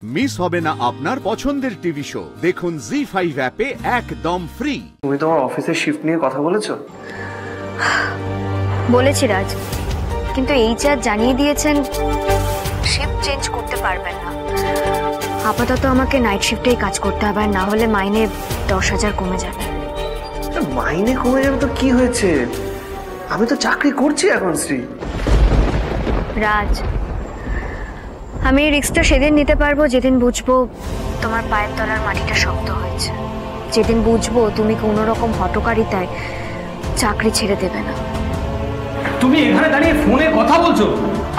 Miss হবে না আপনার পছন্দের টিভি শো। দেখুন জি5 অ্যাপে একদম ফ্রি। তুমি তোমার অফিসের শিফট নিয়ে কথা বলেছো? বলেছি রাজ, কিন্তু এইচআর জানিয়ে দিয়েছেন শিফট চেঞ্জ করতে পারবেন না। আপাতত আমাকে নাইট শিফটেই কাজ করতে হবে, আর না হলে মাইনে 10,000 কমে যাবে। মাইনে কমে যাবে তো কি হয়েছে? আমি তো চাকরি করছি এখন শ্রী। রাজ, আমি এই রিস্কটা সেদিন নিতে পারবো যেদিন বুঝবো তোমার পায়ের তলার মাটিটা শক্ত হয়েছে, যেদিন বুঝবো তুমি কোনো রকম হঠকারিতায় চাকরি ছেড়ে দেবে না। তুমি এখানে দাঁড়িয়ে ফোনে কথা বলছো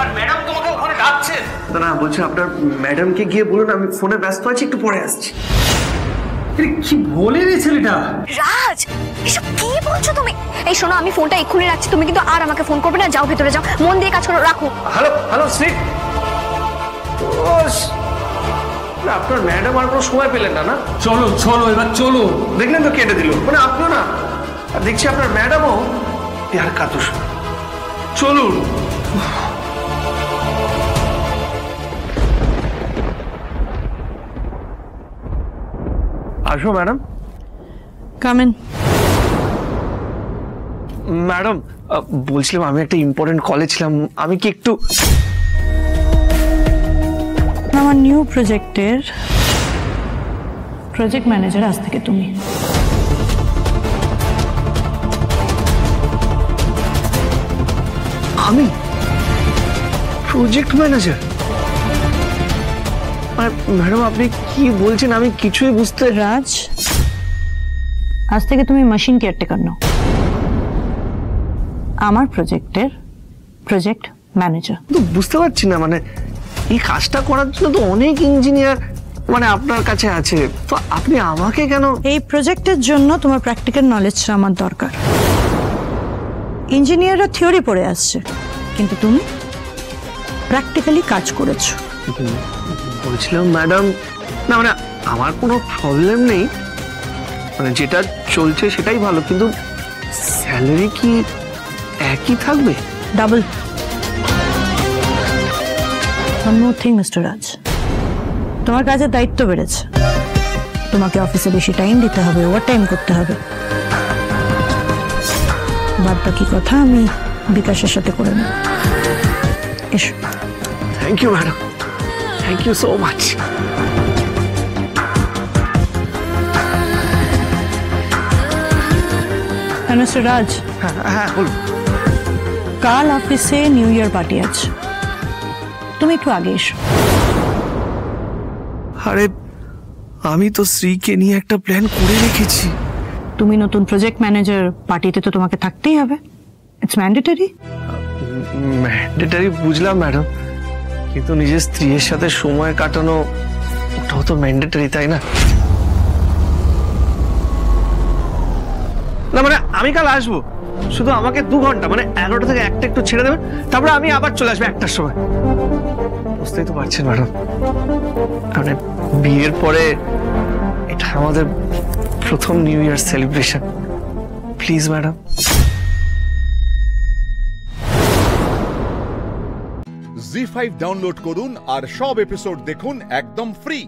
আর ম্যাডাম তোমাকে ওখানে ডাকছেন। না বলছি আপনার ম্যাডামকে গিয়ে বলুন আমি ফোনে ব্যস্ত আছি, একটু পরে আসছি। কি বলে রে ছেলেটা? রাজ, এসব কি বলছো তুমি? এই শোনো, আমি ফোনটা এক্ষুনি রাখছি, তুমি কিন্তু আর আমাকে ফোন করবে না। যাও ভেতরে যাও, মন দিয়ে কাজ করো, রাখো। হ্যালো হ্যালো শ্রী, আপনার ম্যাডাম আর কোনো সময় পেলেন না? চলো চলো এবার চলো। দেখলেন তো কেটে দিল, মানে আপনিও না, আর দেখছি আপনার ম্যাডামও প্যার কাতুস। চলুন। আসো ম্যাডাম। Come in. ম্যাডাম বলছিলাম আমি একটা ইম্পর্টেন্ট কলে ছিলাম, আমি কি একটু আমার নিউ প্রজেক্টের প্রজেক্ট ম্যানেজার আজ থেকে তুমি। আমি প্রজেক্ট ম্যানেজার? ম্যাডাম আপনি কি বলছেন? আমি কিছুই বুঝতে। রাজ, আজ থেকে তুমি মেশিন কেয়ারটেকার নাও, আমার প্রজেক্টের প্রজেক্ট ম্যানেজার। তো বুঝতে পারছি না, মানে এই কাজটা করার জন্য তো অনেক ইঞ্জিনিয়ার মানে আপনার কাছে আছে, তো আপনি আমাকে কেন? এই প্রজেক্টের জন্য তোমার প্র্যাকটিক্যাল নলেজটা আমার দরকার। ইঞ্জিনিয়াররা থিওরি পড়ে আসছে, কিন্তু তুমি প্র্যাকটিক্যালি কাজ করেছো। বলছিলাম ম্যাডাম, না মানে আমার কোনো প্রবলেম নেই, মানে যেটা চলছে সেটাই ভালো, কিন্তু স্যালারি কি একই থাকবে? Double. one more thing, mister Raj, তোমার কাজের দায়িত্ব বেড়েছে, তোমাকে অফিসে বেশি টাইম দিতে হবে, ওভার টাইম করতে হবে। বাদ বাকি কথা আমি বিকাশের সাথে করে নেব। এসো। Thank you madam, thank you so much. Mister Raj, হ্যাঁ বলুন। কাল অফিসে নিউ ইয়ার পার্টি আছে, তুমি একটু আগে এসো। আরে আমি তো শ্রীকে নিয়ে একটা প্ল্যান করে রেখেছি। তুমি নতুন প্রজেক্ট ম্যানেজার, পার্টিতে তো তোমাকে থাকতেই হবে, ইটস ম্যান্ডেটরি। ম্যান্ডেটরি বুঝলাম ম্যাডাম, কিন্তু নিজের স্ত্রীর সাথে সময় কাটানো ওটাও তো ম্যান্ডেটরি, তাই না? না মানে আমি কাল আসবো, শুধু আমাকে 2 ঘন্টা মানে 11টা থেকে 1টা একটু ছেড়ে দেবেন, তারপরে আমি আবার চলে আসবো 1টার সময়। বুঝতেই তো পারছেন ম্যাডাম, মানে বিয়ের পরে এটা আমাদের প্রথম new year celebration, please madam. Zee five download করুন আর সব এপিসোড দেখুন একদম ফ্রি।